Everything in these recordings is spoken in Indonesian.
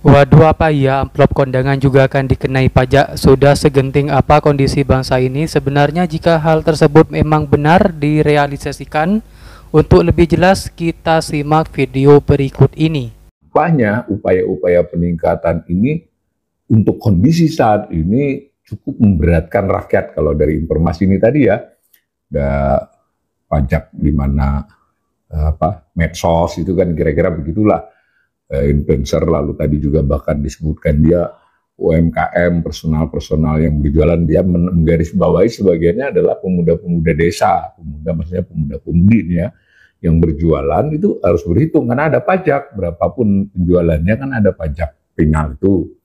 Waduh, apa iya amplop kondangan juga akan dikenai pajak? Sudah segenting apa kondisi bangsa ini sebenarnya jika hal tersebut memang benar direalisasikan? Untuk lebih jelas kita simak video berikut ini. Rupanya upaya-upaya peningkatan ini untuk kondisi saat ini cukup memberatkan rakyat. Kalau dari informasi ini tadi ya, ada pajak di mana medsos itu kan kira-kira begitulah, influencer, lalu tadi juga bahkan disebutkan dia UMKM, personal yang berjualan, dia menggarisbawahi sebagiannya adalah pemuda-pemuda desa, maksudnya pemuda-pemudi ya, yang berjualan itu harus berhitung karena ada pajak, berapapun penjualannya kan ada pajak final itu.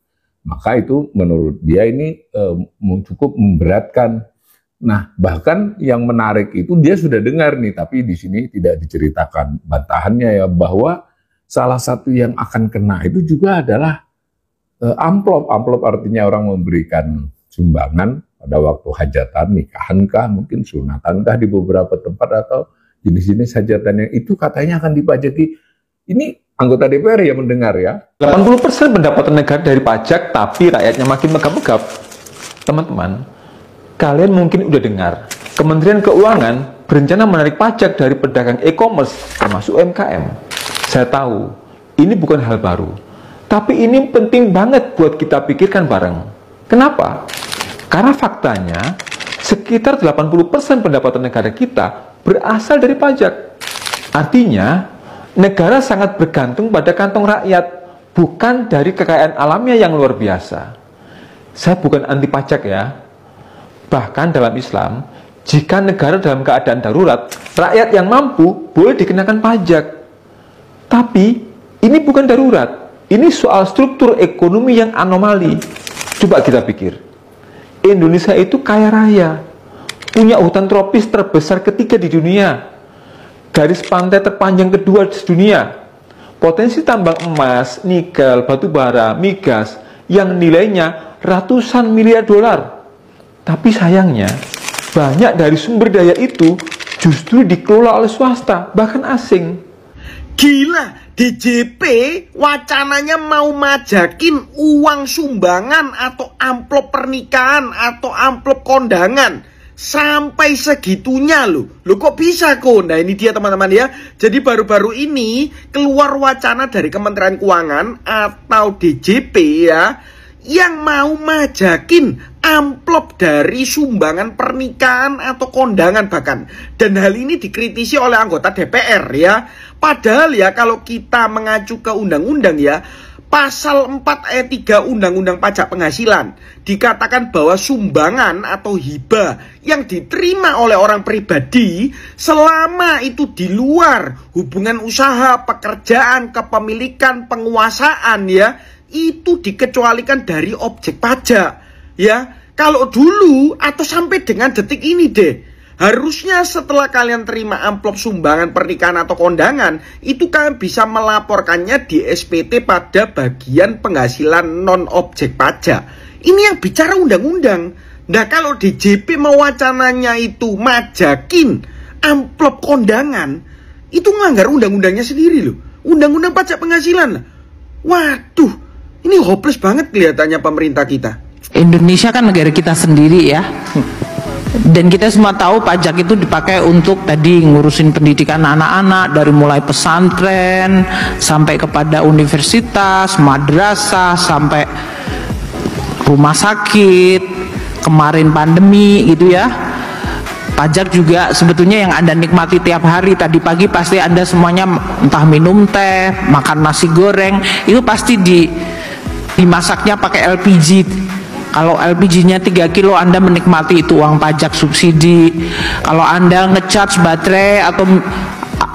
Maka itu menurut dia ini cukup memberatkan. Nah, bahkan yang menarik itu dia sudah dengar nih, tapi di sini tidak diceritakan bantahannya ya, bahwa salah satu yang akan kena itu juga adalah amplop. Amplop artinya orang memberikan sumbangan pada waktu hajatan, nikahankah, mungkin sunatankah di beberapa tempat, atau jenis-jenis hajatan yang itu katanya akan dipajaki. Ini anggota DPR yang mendengar ya. 80% pendapatan negara dari pajak, tapi rakyatnya makin megap-megap. Teman-teman, kalian mungkin udah dengar, Kementerian Keuangan berencana menarik pajak dari pedagang e-commerce, termasuk UMKM. Saya tahu, ini bukan hal baru. Tapi ini penting banget buat kita pikirkan bareng. Kenapa? Karena faktanya, sekitar 80% pendapatan negara kita berasal dari pajak. Artinya, negara sangat bergantung pada kantong rakyat, bukan dari kekayaan alamnya yang luar biasa. Saya bukan anti pajak ya. Bahkan dalam Islam, jika negara dalam keadaan darurat, rakyat yang mampu boleh dikenakan pajak. Tapi, ini bukan darurat. Ini soal struktur ekonomi yang anomali. Coba kita pikir. Indonesia itu kaya raya, punya hutan tropis terbesar ketiga di dunia, garis pantai terpanjang kedua di dunia, potensi tambang emas, nikel, batu bara, migas yang nilainya ratusan miliar dolar. Tapi sayangnya, banyak dari sumber daya itu justru dikelola oleh swasta, bahkan asing. Gila, DJP wacananya mau majakin uang sumbangan atau amplop pernikahan atau amplop kondangan. Sampai segitunya loh. Loh kok bisa kok? Nah ini dia teman-teman ya. Jadi baru-baru ini keluar wacana dari Kementerian Keuangan atau DJP ya, yang mau majakin amplop dari sumbangan pernikahan atau kondangan bahkan. Dan hal ini dikritisi oleh anggota DPR ya. Padahal ya kalau kita mengacu ke undang-undang ya, Pasal 4 ayat 3 Undang-Undang Pajak Penghasilan dikatakan bahwa sumbangan atau hibah yang diterima oleh orang pribadi selama itu di luar hubungan usaha, pekerjaan, kepemilikan, penguasaan ya, itu dikecualikan dari objek pajak ya. Kalau dulu atau sampai dengan detik ini deh, harusnya setelah kalian terima amplop sumbangan pernikahan atau kondangan, itu kalian bisa melaporkannya di SPT pada bagian penghasilan non-objek pajak. Ini yang bicara undang-undang. Nah kalau DJP mewacananya itu majakin amplop kondangan, itu ngelanggar undang-undangnya sendiri loh. Undang-undang pajak penghasilan. Waduh, ini hopeless banget kelihatannya pemerintah kita. Indonesia kan negara kita sendiri ya. Dan kita semua tahu pajak itu dipakai untuk tadi ngurusin pendidikan anak-anak, dari mulai pesantren sampai kepada universitas, madrasah, sampai rumah sakit, kemarin pandemi gitu ya. Pajak juga sebetulnya yang Anda nikmati tiap hari. Tadi pagi pasti Anda semuanya entah minum teh, makan nasi goreng, itu pasti dimasaknya pakai LPG. Kalau LPG-nya 3 kilo, Anda menikmati itu uang pajak subsidi. Kalau Anda ngecharge baterai atau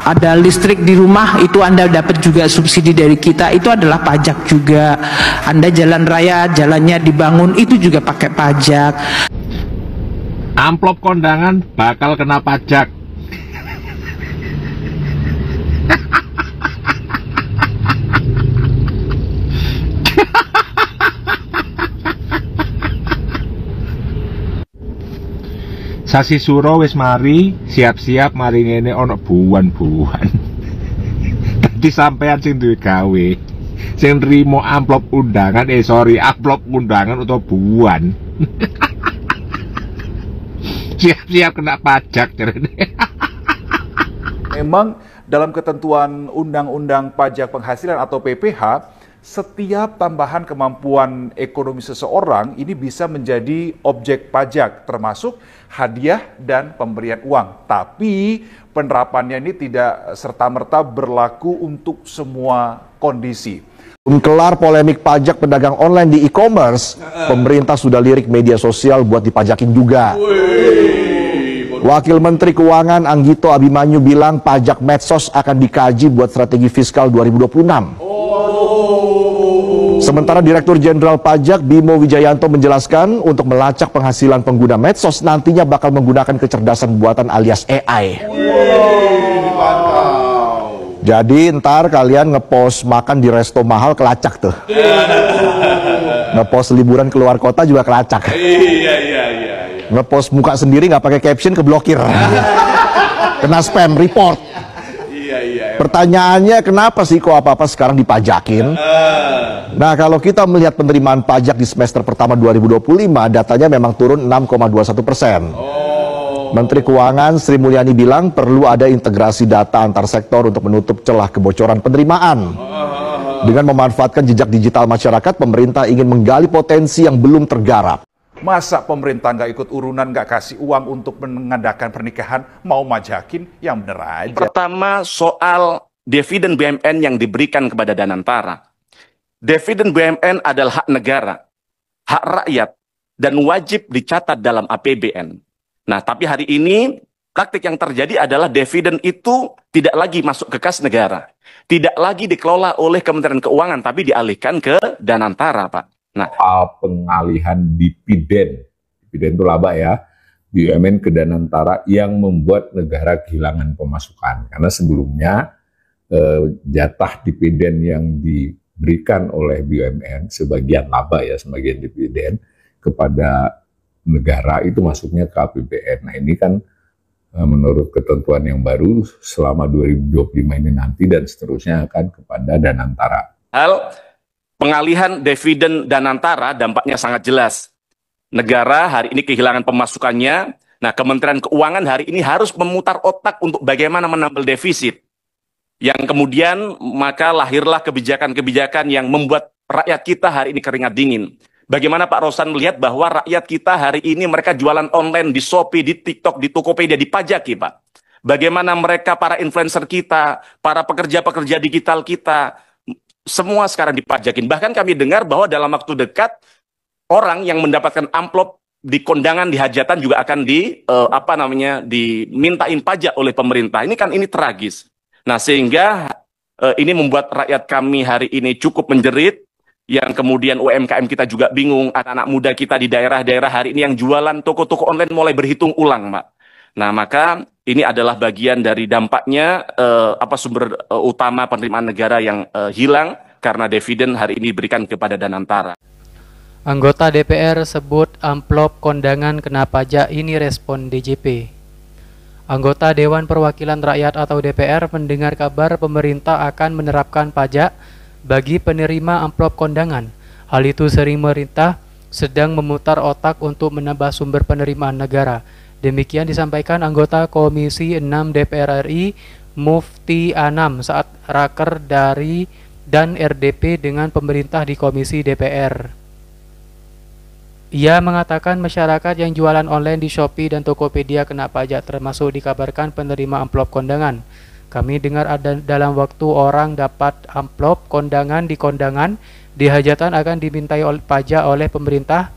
ada listrik di rumah, itu Anda dapat juga subsidi dari kita. Itu adalah pajak juga. Anda jalan raya, jalannya dibangun, itu juga pakai pajak. Amplop kondangan bakal kena pajak. Sasi suro wis mari, siap-siap mari ngene ono buan-buan. Dadi sampean sing duwe gawe. Sing nrimo amplop undangan, amplop undangan atau buan. Siap-siap kena pajak jarene. Memang dalam ketentuan Undang-Undang Pajak Penghasilan atau PPH, setiap tambahan kemampuan ekonomi seseorang ini bisa menjadi objek pajak, termasuk hadiah dan pemberian uang. Tapi penerapannya ini tidak serta-merta berlaku untuk semua kondisi. Kelar polemik pajak pedagang online di e-commerce, pemerintah sudah lirik media sosial buat dipajakin juga. Wakil Menteri Keuangan Anggito Abimanyu bilang pajak medsos akan dikaji buat strategi fiskal 2026. Sementara Direktur Jenderal Pajak Bimo Wijayanto menjelaskan untuk melacak penghasilan pengguna medsos nantinya bakal menggunakan kecerdasan buatan alias AI. Jadi ntar kalian ngepost makan di resto mahal kelacak tuh. Ngepost liburan keluar kota juga kelacak. Ngepost muka sendiri nggak pakai caption keblokir. Kena spam report. Pertanyaannya kenapa sih kok apa-apa sekarang dipajakin? Nah kalau kita melihat penerimaan pajak di semester pertama 2025 datanya memang turun 6,21%. Menteri Keuangan Sri Mulyani bilang perlu ada integrasi data antar sektor untuk menutup celah kebocoran penerimaan. Dengan memanfaatkan jejak digital masyarakat, pemerintah ingin menggali potensi yang belum tergarap. Masa pemerintah nggak ikut urunan, nggak kasih uang untuk mengadakan pernikahan, mau majakin yang bener aja. Pertama, soal dividen BUMN yang diberikan kepada Danantara. Dividen BUMN adalah hak negara, hak rakyat, dan wajib dicatat dalam APBN. Nah, tapi hari ini praktik yang terjadi adalah dividen itu tidak lagi masuk ke kas negara. Tidak lagi dikelola oleh Kementerian Keuangan, tapi dialihkan ke Danantara, Pak. Nah, pengalihan dividen itu laba ya, BUMN ke Danantara yang membuat negara kehilangan pemasukan. Karena sebelumnya jatah dividen yang diberikan oleh BUMN, sebagian laba ya, sebagian dividen kepada negara itu masuknya ke APBN. Nah ini kan menurut ketentuan yang baru selama 2025 ini nanti dan seterusnya akan kepada Danantara. Hal pengalihan dividen Danantara dampaknya sangat jelas. Negara hari ini kehilangan pemasukannya. Nah Kementerian Keuangan hari ini harus memutar otak untuk bagaimana menambal defisit. Yang kemudian maka lahirlah kebijakan-kebijakan yang membuat rakyat kita hari ini keringat dingin. Bagaimana Pak Rosan melihat bahwa rakyat kita hari ini mereka jualan online di Shopee, di TikTok, di Tokopedia dipajaki, Pak. Bagaimana mereka para influencer kita, para pekerja-pekerja digital kita, semua sekarang dipajakin. Bahkan kami dengar bahwa dalam waktu dekat orang yang mendapatkan amplop di kondangan, di hajatan juga akan dimintain pajak oleh pemerintah. Ini tragis. Nah, sehingga ini membuat rakyat kami hari ini cukup menjerit. Yang kemudian UMKM kita juga bingung, anak-anak muda kita di daerah-daerah hari ini yang jualan toko-toko online mulai berhitung ulang, Pak. Nah, maka ini adalah bagian dari dampaknya sumber utama penerimaan negara yang hilang karena dividen hari ini diberikan kepada Danantara. Anggota DPR sebut amplop kondangan kena pajak, ini respon DJP. Anggota Dewan Perwakilan Rakyat atau DPR mendengar kabar pemerintah akan menerapkan pajak bagi penerima amplop kondangan. Hal itu sering pemerintah sedang memutar otak untuk menambah sumber penerimaan negara. Demikian disampaikan anggota Komisi 6 DPR RI Mufti Anam saat raker dari dan RDP dengan pemerintah di Komisi DPR. Ia mengatakan masyarakat yang jualan online di Shopee dan Tokopedia kena pajak, termasuk dikabarkan penerima amplop kondangan. Kami dengar ada dalam waktu orang dapat amplop kondangan di hajatan akan dimintai pajak oleh pemerintah.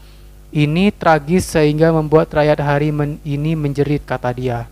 Ini tragis sehingga membuat rakyat hari ini menjerit, kata dia.